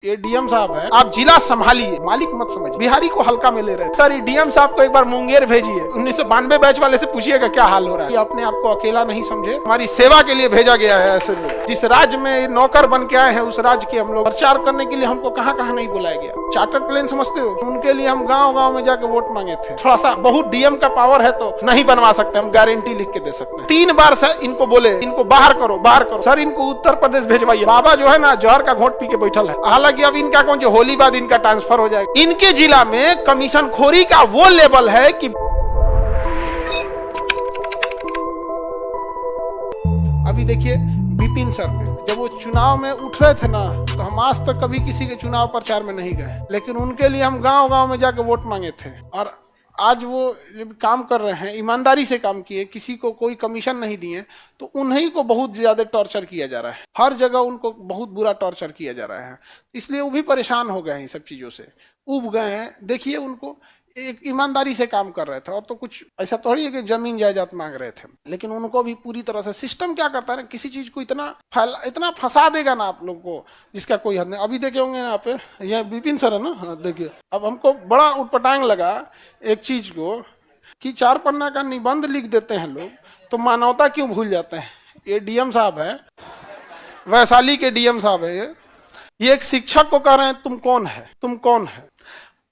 ये डीएम साहब है, आप जिला संभालिए, मालिक मत समझिए। बिहारी को हल्का में ले रहे हैं सर। ये डीएम साहब को एक बार मुंगेर भेजिए, 1992 बैच वाले से पूछिएगा क्या हाल हो रहा है। ये अपने आप को अकेला नहीं समझे, हमारी सेवा के लिए भेजा गया है। ऐसे लोग जिस राज्य में नौकर बन के आए हैं उस राज्य के हम लोग प्रचार करने के लिए हमको कहाँ कहाँ नहीं बुलाया गया। चार्टर्ड प्लेन समझते हो, उनके लिए हम गाँव गाँव में जाकर वोट मांगे थे। थोड़ा सा बहुत डीएम का पावर है तो नहीं बनवा सकते, हम गारंटी लिख के दे सकते हैं। 3 बार से इनको बोले इनको बाहर करो बाहर करो, सर इनको उत्तर प्रदेश भेजवाइए। बाबा जो है ना जहर का घोट पी के बैठल है। हालांकि अब इनका कौन जो होली बाद इनका ट्रांसफर हो जाएगा। इनके जिला में कमीशन खोरी का वो लेवल है कि अभी देखिए विपिन सर पे जब वो चुनाव में उठ रहे थे ना, तो हम आज तक कभी किसी के चुनाव प्रचार में नहीं गए, लेकिन उनके लिए हम गांव गांव में जाकर वोट मांगे थे। और आज वो जब काम कर रहे हैं, ईमानदारी से काम किए, किसी को कोई कमीशन नहीं दिए, तो उन्हीं को बहुत ज्यादा टॉर्चर किया जा रहा है। हर जगह उनको बहुत बुरा टॉर्चर किया जा रहा है, इसलिए वो भी परेशान हो गए हैं, इन सब चीज़ों से उब गए हैं। देखिए उनको एक ईमानदारी से काम कर रहे थे, और तो कुछ ऐसा थोड़ी है कि जमीन जायदाद मांग रहे थे, लेकिन उनको भी पूरी तरह से सिस्टम क्या करता है ना, किसी चीज को इतना फंसा देगा ना आप लोग को जिसका कोई हद नहीं। अभी देखे होंगे यहाँ पे, यह विपिन सर है ना, हाँ देखिए। अब हमको बड़ा उटपटांग लगा एक चीज को कि 4 पन्ना का निबंध लिख देते हैं लोग, तो मानवता क्यों भूल जाते हैं। ये डीएम साहब है, वैशाली के डीएम साहब है। ये एक शिक्षक को कह रहे हैं तुम कौन है, तुम कौन है।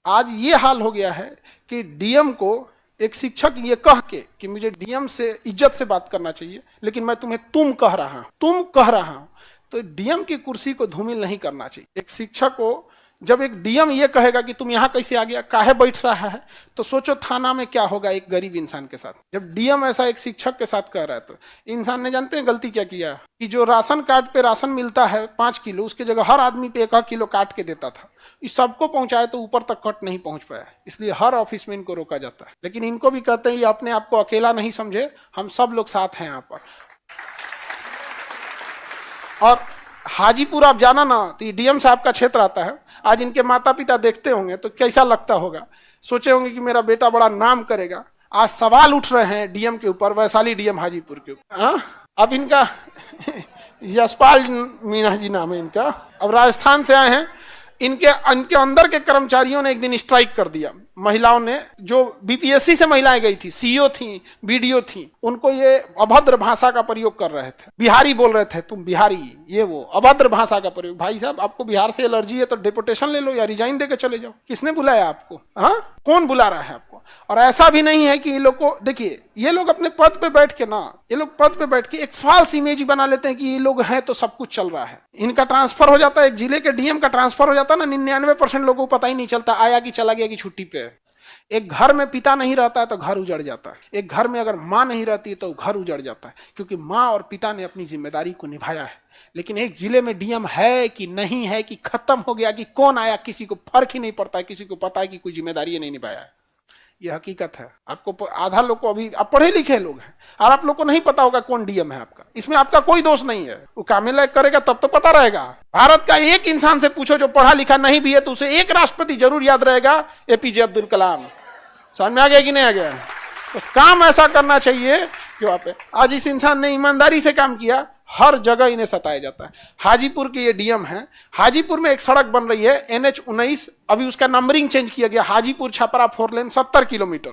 आज ये हाल हो गया है कि डीएम को एक शिक्षक ये कह के कि मुझे डीएम से इज्जत से बात करना चाहिए, लेकिन मैं तुम्हें तुम कह रहा हूं, तो डीएम की कुर्सी को धूमिल नहीं करना चाहिए। एक शिक्षक को जब एक डीएम ये कहेगा कि तुम यहाँ कैसे आ गया, काहे बैठ रहा है, तो सोचो थाना में क्या होगा एक गरीब इंसान के साथ। जब डीएम ऐसा एक शिक्षक के साथ कह रहा है, तो इंसान ने जानते हैं गलती क्या किया कि जो राशन कार्ड पे राशन मिलता है 5 किलो, उसके जगह हर आदमी पे 1 किलो काट के देता था। इस सबको पहुंचाए तो ऊपर तक कट नहीं पहुंच पाया, इसलिए हर ऑफिस में इनको रोका जाता है। लेकिन इनको भी कहते हैं ये अपने आप को अकेला नहीं समझे, हम सब लोग साथ हैं यहाँ पर। और हाजीपुर आप जाना ना, तो ये डीएम साहब का क्षेत्र आता है। आज इनके माता पिता देखते होंगे तो कैसा लगता होगा, सोचे होंगे कि मेरा बेटा बड़ा नाम करेगा। आज सवाल उठ रहे हैं डीएम के ऊपर, वैशाली डीएम हाजीपुर के ऊपर। अब इनका यशपाल मीणा जी नाम है इनका, अब राजस्थान से आए हैं। इनके अंदर के कर्मचारियों ने एक दिन स्ट्राइक कर दिया। महिलाओं ने, जो बीपीएससी से महिलाएं गई थी, सीईओ थी, बीडीओ थी, उनको ये अभद्र भाषा का प्रयोग कर रहे थे। बिहारी बोल रहे थे, तुम बिहारी, ये वो अभद्र भाषा का प्रयोग। भाई साहब आपको बिहार से एलर्जी है तो डिपोटेशन ले लो या रिजाइन देकर चले जाओ। किसने बुलाया आपको? हाँ, कौन बुला रहा है आपको? और ऐसा भी नहीं है कि ये लोग को, देखिए ये लोग अपने पद पे बैठ के ना, ये लोग पद पे बैठ के एक फॉल्स इमेज बना लेते हैं कि ये लोग हैं तो सब कुछ चल रहा है। इनका ट्रांसफर हो जाता है, एक जिले के डीएम का ट्रांसफर हो जाता है ना, 99% लोगों को पता ही नहीं चलता आया कि चला गया कि छुट्टी पे। एक घर में पिता नहीं रहता है तो घर उजड़ जाता है। एक घर में अगर माँ नहीं रहती है तो घर उजड़ जाता है, क्योंकि माँ और पिता ने अपनी जिम्मेदारी को निभाया है। लेकिन एक जिले में डीएम है कि नहीं है, कि खत्म हो गया, कि कौन आया, किसी को फर्क ही नहीं पड़ता है, किसी को पता है कि कोई जिम्मेदारी नहीं निभाया है। यह हकीकत है। आपको आधा लोग को, अभी आप पढ़े लिखे लोग हैं और आप लोग को नहीं पता होगा कौन डीएम है आपका। इसमें आपका कोई दोष नहीं है, वो कामिल करेगा तब तो पता रहेगा। भारत का एक इंसान से पूछो जो पढ़ा लिखा नहीं भी है, तो उसे एक राष्ट्रपति जरूर याद रहेगा, एपीजे अब्दुल कलाम। समझ में आ गया कि नहीं आ गया? तो काम ऐसा करना चाहिए कि वहां पे आज इस इंसान ने ईमानदारी से काम किया, हर जगह इन्हें सताया जाता है। हाजीपुर के ये डीएम हैं। हाजीपुर में एक सड़क बन रही है NH-19, अभी उसका नंबरिंग चेंज किया गया, हाजीपुर छपरा 4 लेन 70 किलोमीटर।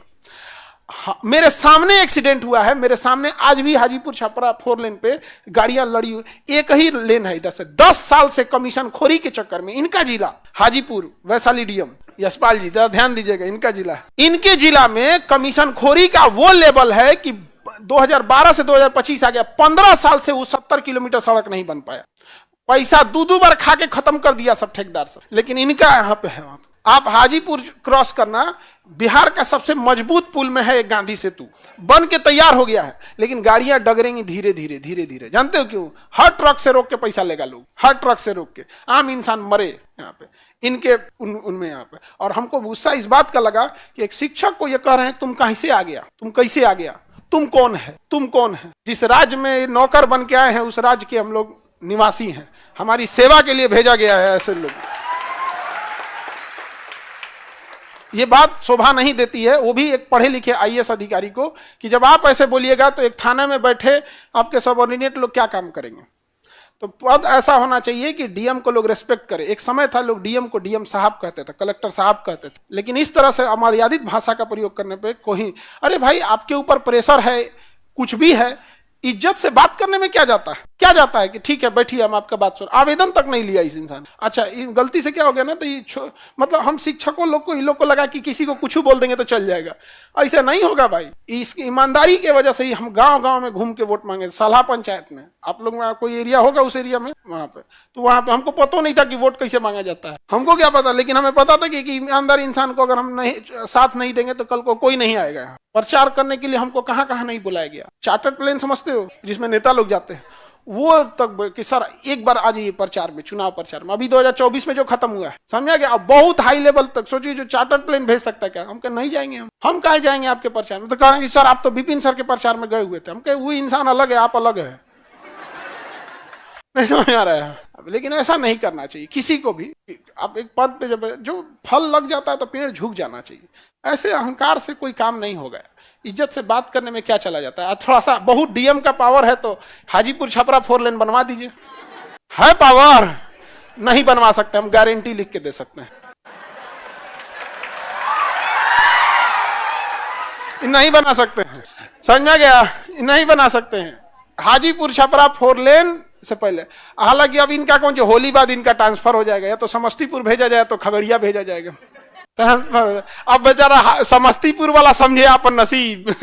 मेरे सामने एक्सीडेंट हुआ है, मेरे सामने आज भी हाजीपुर छपरा 4 लेन पे गाड़ियां लड़ी हुई, एक ही लेन है इधर से। 10 साल से कमीशन खोरी के चक्कर में इनका जिला हाजीपुर, वैशाली डीएम यशपाल जी जरा ध्यान दीजिएगा, इनका जिला है। इनके जिला में कमीशन खोरी का वो लेवल है कि 2012 से 2025 आ गया, 15 साल से वो 70 किलोमीटर सड़क नहीं बन पाया। पैसा दो बार खा के खत्म कर दिया सब ठेकेदार सब। लेकिन इनका यहाँ पे है, वहां पे आप हाजीपुर क्रॉस करना, बिहार का सबसे मजबूत पुल में है एक गांधी सेतु, बन के तैयार हो गया है, लेकिन गाड़ियां डगरेंगी धीरे धीरे धीरे धीरे। जानते हो क्यों? हर ट्रक से रोक के पैसा लेगा लोग, हर ट्रक से रोक के आम इंसान मरे यहाँ पे इनके उनमें यहाँ पे। और हमको गुस्सा इस बात का लगा कि एक शिक्षक को ये कह रहे हैं तुम कहीं से आ गया, तुम कैसे आ गया, तुम कौन है, तुम कौन है। जिस राज्य में नौकर बन के आए हैं उस राज्य के हम लोग निवासी हैं, हमारी सेवा के लिए भेजा गया है। ऐसे लोग ये बात शोभा नहीं देती है, वो भी एक पढ़े लिखे आईएएस अधिकारी को, कि जब आप ऐसे बोलिएगा तो एक थाना में बैठे आपके सबऑर्डिनेट लोग क्या काम करेंगे। तो पद ऐसा होना चाहिए कि डीएम को लोग रेस्पेक्ट करें। एक समय था लोग डीएम को डीएम साहब कहते थे, कलेक्टर साहब कहते थे, लेकिन इस तरह से अमर्यादित भाषा का प्रयोग करने पे कोई, अरे भाई आपके ऊपर प्रेशर है, कुछ भी है, इज्जत से बात करने में क्या जाता है, क्या जाता है कि ठीक है बैठिए हम आपका बात सुन, आवेदन तक नहीं लिया इस इंसान। अच्छा गलती से क्या हो गया ना, तो ये मतलब हम शिक्षकों लोग को, इन लोग को लगा कि किसी को कुछ बोल देंगे तो चल जाएगा, ऐसा नहीं होगा भाई। इसकी ईमानदारी की वजह से ही हम गांव गांव में घूम के वोट मांगे। सालाह पंचायत में, आप लोग में कोई एरिया होगा उस एरिया में, वहां पे तो वहां पे हमको पता नहीं था कि वोट कैसे मांगा जाता है, हमको क्या पता, लेकिन हमें पता था कि ईमानदार इंसान को अगर हम नहीं साथ नहीं देंगे तो कल को कोई नहीं आएगा। प्रचार करने के लिए हमको कहां कहां नहीं बुलाया गया। चार्टर्ड प्लेन समझते हो, जिसमें नेता लोग जाते हैं, वो तक कि सर एक बार आ जाइए प्रचार में, चुनाव प्रचार में। अभी 2024 में जो खत्म हुआ है, समझा गया, अब बहुत हाई लेवल तक सोचिए जो चार्टर्ड प्लेन भेज सकता है क्या, हम नहीं जाएंगे, हम कहा जाएंगे आपके प्रचार में। तो कहा कि सर आप तो विपिन सर के प्रचार में गए हुए थे। हम कहे वो इंसान अलग है, आप अलग है, नहीं समझ आ रहा है। लेकिन ऐसा नहीं करना चाहिए किसी को भी। आप एक पद पे जब जो फल लग जाता है तो पेड़ झुक जाना चाहिए। ऐसे अहंकार से कोई काम नहीं होगा। इज्जत से बात करने में क्या चला जाता है। थोड़ा सा बहुत डीएम का पावर है तो हाजीपुर छपरा 4 लेन बनवा दीजिए, है पावर, नहीं बनवा सकते, हम गारंटी लिख के दे सकते हैं, नहीं बना सकते हैं, समझ में गया, नहीं बना सकते हैं। हाजीपुर छपरा 4 लेन से पहले, हालांकि अब इनका कौन जो होली बाद इनका ट्रांसफर हो जाएगा, या तो समस्तीपुर भेजा जाए तो खगड़िया भेजा जाएगा। अब बेचारा समस्तीपुर वाला समझे अपन नसीब,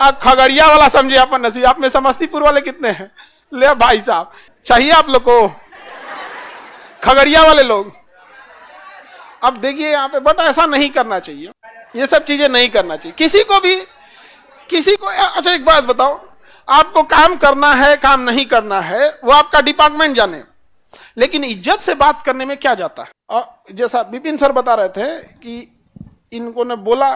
अब खगड़िया वाला समझे अपन नसीब। आप में समस्तीपुर वाले कितने हैं, ले भाई साहब, चाहिए आप लोग को खगड़िया वाले लोग। अब देखिए यहाँ पे, बट ऐसा नहीं करना चाहिए, ये सब चीजें नहीं करना चाहिए किसी को भी, किसी को। अच्छा एक बात बताओ, आपको काम करना है काम नहीं करना है वो आपका डिपार्टमेंट जाने, लेकिन इज्जत से बात करने में क्या जाता है। और जैसा विपिन सर बता रहे थे कि इनको ने बोला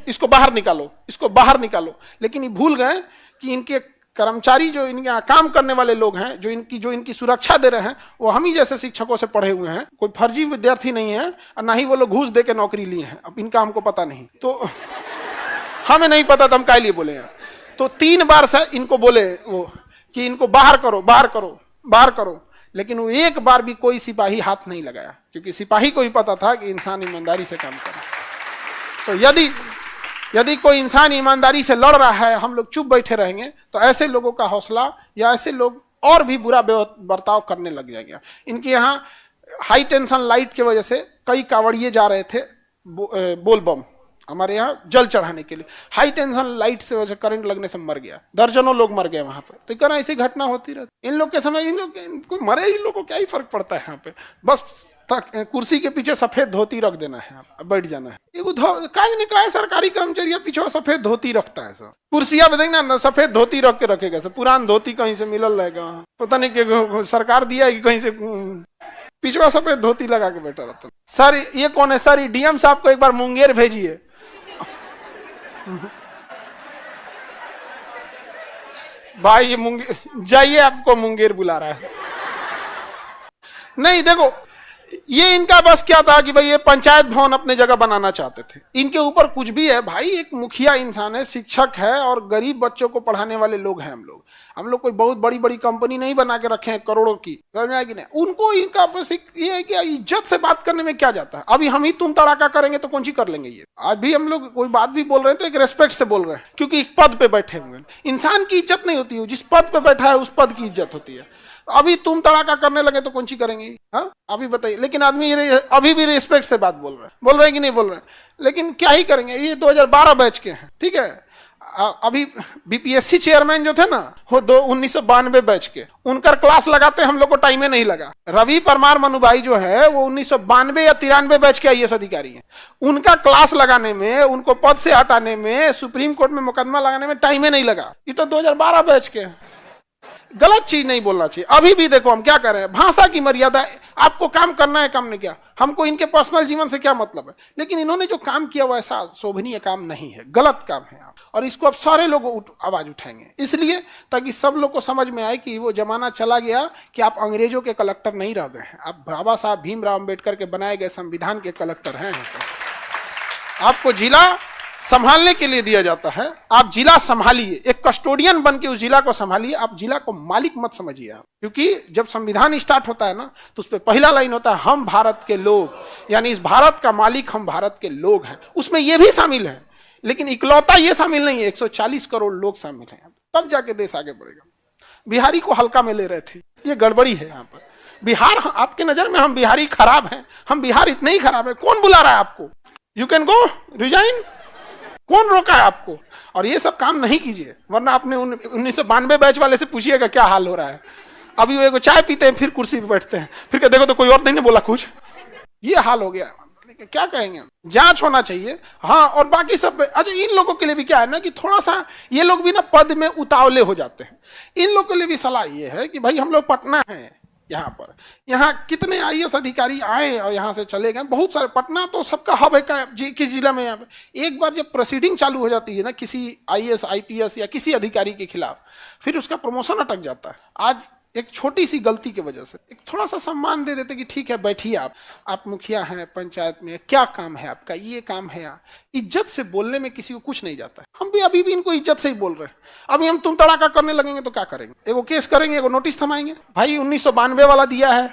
इसको बाहर निकालो, इसको बाहर निकालो, लेकिन ये भूल गए कि इनके कर्मचारी जो इनके यहाँ काम करने वाले लोग हैं, जो इनकी सुरक्षा दे रहे हैं, वो हम ही जैसे शिक्षकों से पढ़े हुए हैं, कोई फर्जी विद्यार्थी नहीं है, और ना ही वो लोग घूस दे के नौकरी लिए हैं। अब इनका हमको पता नहीं, तो हमें नहीं पता तो हम काय लिए बोले। तो 3 बार से इनको बोले वो कि इनको बाहर करो, बाहर करो, बाहर करो, लेकिन वो एक बार भी कोई सिपाही हाथ नहीं लगाया, क्योंकि सिपाही को ही पता था कि इंसान ईमानदारी से काम करे। तो यदि कोई इंसान ईमानदारी से लड़ रहा है, हम लोग चुप बैठे रहेंगे, तो ऐसे लोगों का हौसला, या ऐसे लोग और भी बुरा बर्ताव करने लग जाएंगे। इनके यहाँ हाई टेंशन लाइट की वजह से कई कांवड़िए जा रहे थे बोलबम, हमारे यहाँ जल चढ़ाने के लिए, हाई टेंशन लाइट से वजह करंट लगने से मर गया, दर्जनों लोग मर गए वहां पर। तो कह रहा ऐसी घटना होती रहती। इन लोग के समय इनको मरे, इन लोग को क्या ही फर्क पड़ता है, यहाँ पे बस कुर्सी के पीछे सफेद धोती रख देना है, बैठ जाना है। काज ने कहा सरकारी कर्मचारी पीछे सफेद धोती रखता है, सब कुर्सिया पे देखना ना सफेद धोती रख के रखेगा, पुरान धोती कहीं से मिलल रहेगा, पता नहीं सरकार दिया है कि कहीं से, पिछवा सफेद धोती लगा के बैठा रहता। सर ये कौन है, सर ये डीएम साहब को एक बार मुंगेर भेजिए। भाई ये मुंगेर जाइए, आपको मुंगेर बुला रहा है। नहीं देखो, ये इनका बस क्या था कि भाई ये पंचायत भवन अपने जगह बनाना चाहते थे। इनके ऊपर कुछ भी है भाई, एक मुखिया इंसान है, शिक्षक है, और गरीब बच्चों को पढ़ाने वाले लोग हैं। हम लोग कोई बहुत बड़ी बड़ी कंपनी नहीं बना के रखे हैं करोड़ों की, समझ में आया कि नहीं। उनको इनका बस ये है कि इज्जत से बात करने में क्या जाता है। अभी हम ही तुम तड़ाका करेंगे तो कौन सी कर लेंगे। ये आज भी हम लोग कोई बात भी बोल रहे हैं तो एक रेस्पेक्ट से बोल रहे हैं, क्योंकि एक पद पे बैठे हुए हैं। इंसान की इज्जत नहीं होती है, जिस पद पे बैठा है उस पद की इज्जत होती है। अभी तुम तड़ाका करने लगे तो कौन सी करेंगे, हाँ अभी बताइए। लेकिन आदमी अभी भी रिस्पेक्ट से बात बोल रहे हैं कि नहीं बोल रहे हैं, लेकिन क्या ही करेंगे। ये 2012 बैच के हैं, ठीक है। अभी बीपीएससी चेयरमैन जो थे ना, वो 1992 बैच के, उनका क्लास लगाते हम लोग को टाइम नहीं लगा। रवि परमार मनु भाई जो है वो 1992 या 93 बैच के आईएएस अधिकारी हैं। उनका क्लास लगाने में, उनको पद से हटाने में, सुप्रीम कोर्ट में मुकदमा लगाने में टाइम नहीं लगा। ये तो 2012 बैच के। गलत चीज नहीं बोलना चाहिए। अभी भी देखो हम क्या कर रहे हैं, भाषा की मर्यादा। आपको काम करना है, काम नहीं किया, हमको इनके पर्सनल जीवन से क्या मतलब है। लेकिन इन्होंने जो काम किया वो ऐसा शोभनीय काम नहीं है, गलत काम है। और इसको अब सारे लोग आवाज उठाएंगे, इसलिए ताकि सब लोग को समझ में आए कि वो जमाना चला गया कि आप अंग्रेजों के कलेक्टर नहीं रह गए हैं, आप बाबा साहब भीमराव अम्बेडकर के बनाए गए संविधान के कलेक्टर हैं। आपको जिला संभालने के लिए दिया जाता है। आप जिला संभालिए, एक कस्टोडियन बन के उस जिला को संभालिए, आप जिला को मालिक मत समझिए आप। क्योंकि जब संविधान स्टार्ट होता है ना, तो उस पर पहला लाइन होता है हम भारत के लोग, यानी इस भारत का मालिक हम भारत के लोग हैं। उसमें ये भी शामिल है, लेकिन इकलौता ये शामिल नहीं है, 140 करोड़ लोग शामिल हैं, तब जाके देश आगे बढ़ेगा। बिहारी को हल्का में ले रहे थे, ये गड़बड़ी है यहाँ पर। बिहार, आपके नजर में हम बिहारी खराब हैं, हम बिहार इतने ही खराब है, कौन बुला रहा है आपको? यू कैन गो रिजाइन, कौन रोका है आपको? और ये सब काम नहीं कीजिए, वरना आपने 1992 बैच वाले से पूछिएगा क्या हाल हो रहा है। अभी वो एक चाय पीते हैं, फिर कुर्सी पे बैठते हैं, फिर देखो तो कोई और नहीं बोला कुछ, ये हाल हो गया। क्या कहेंगे? जांच होना चाहिए। हाँ, और बाकी सब अच्छा, इन लोगों के लिए भी क्या है ना कि थोड़ा सा ये लोग भी ना पद में उतावले हो जाते हैं। इन लोगों के लिए भी सलाह ये है कि भाई हम लोग पटना है, यहाँ पर यहाँ कितने आईएएस अधिकारी आए और यहाँ से चले गए, बहुत सारे। पटना तो सबका हब है किस जिला में। यहाँ पे एक बार जब प्रोसीडिंग चालू हो जाती है ना किसी आईएएस आईपीएस या किसी अधिकारी के खिलाफ, फिर उसका प्रमोशन अटक जाता है। आज एक छोटी सी गलती की वजह से एक थोड़ा सा सम्मान दे देते कि ठीक है बैठिए, आप मुखिया हैं पंचायत में, क्या काम है आपका, ये काम है। इज्जत से बोलने में किसी को कुछ नहीं जाता है। हम भी अभी भी इनको इज्जत से ही बोल रहे हैं। अभी हम तुम तड़ाका करने लगेंगे तो क्या करेंगे? एगो केस करेंगे, एगो नोटिस थमाएंगे। भाई 1992 वाला दिया है,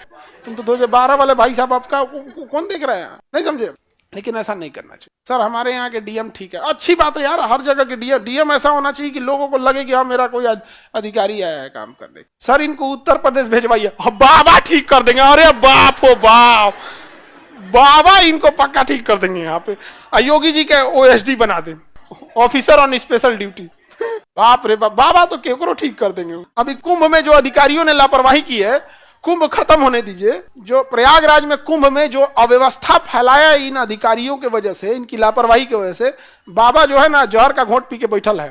तुम तो 2012 वाले भाई साहब, आपका कौन देख रहे हैं? नहीं समझे? लेकिन ऐसा नहीं करना चाहिए। सर हमारे यहाँ के डीएम ठीक है, अच्छी बात है यार, हर जगह के डीएम ऐसा होना चाहिए कि लोगों को लगे कि हाँ मेरा कोई अधिकारी आया है काम करने। सर इनको उत्तर प्रदेश भेजवाइए, बाबा ठीक कर देंगे। अरे बाप हो बाप, बाबा इनको पक्का ठीक कर देंगे। यहाँ पे योगी जी के ओएसडी बना दें, ऑफिसर ऑन स्पेशल ड्यूटी। बाप रे बाप, बाबा तो केकरो ठीक कर देंगे। अभी कुंभ में जो अधिकारियों ने लापरवाही की है, कुंभ खत्म होने दीजिए। जो प्रयागराज में कुंभ में जो अव्यवस्था फैलाया इन अधिकारियों के वजह से, इनकी लापरवाही की वजह से, बाबा जो है ना जहर का घोंट पी के बैठल है।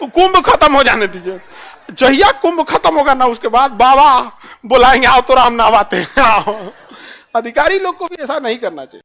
कुंभ खत्म हो जाने दीजिए, जहिया कुंभ खत्म होगा ना उसके बाद बाबा बुलाएंगे, आओ तो राम नहाते हैं। अधिकारी लोग को भी ऐसा नहीं करना चाहिए।